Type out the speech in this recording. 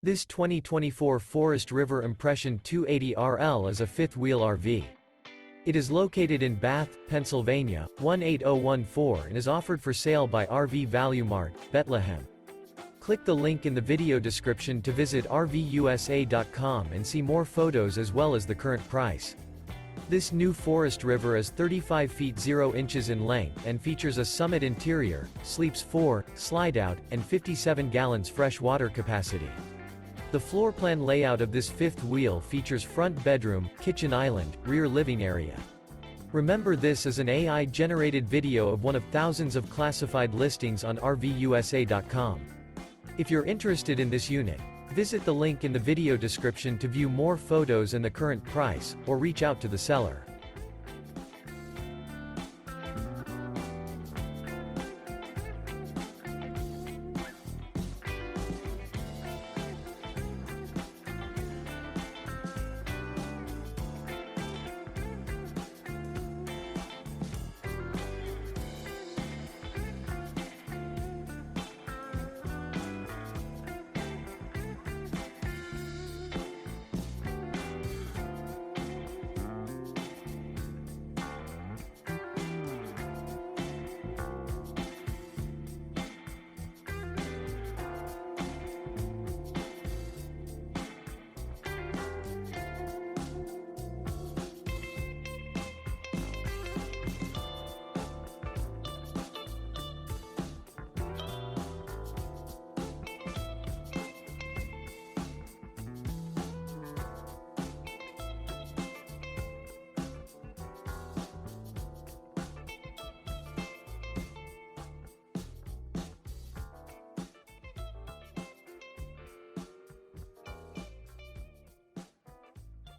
This 2024 Forest River Impression 280RL is a fifth-wheel RV. It is located in Bath, Pennsylvania, 18014 and is offered for sale by RV Value Mart, Behtlehem. Click the link in the video description to visit RVUSA.com and see more photos as well as the current price. This new Forest River is 35 feet 0 inches in length and features a Summit interior, sleeps 4, Slideout, and 57 gallons fresh water capacity. The floor plan layout of this fifth wheel features front bedroom, kitchen island, rear living area. Remember, this is an AI-generated video of one of thousands of classified listings on RVUSA.com. If you're interested in this unit, visit the link in the video description to view more photos and the current price, or reach out to the seller.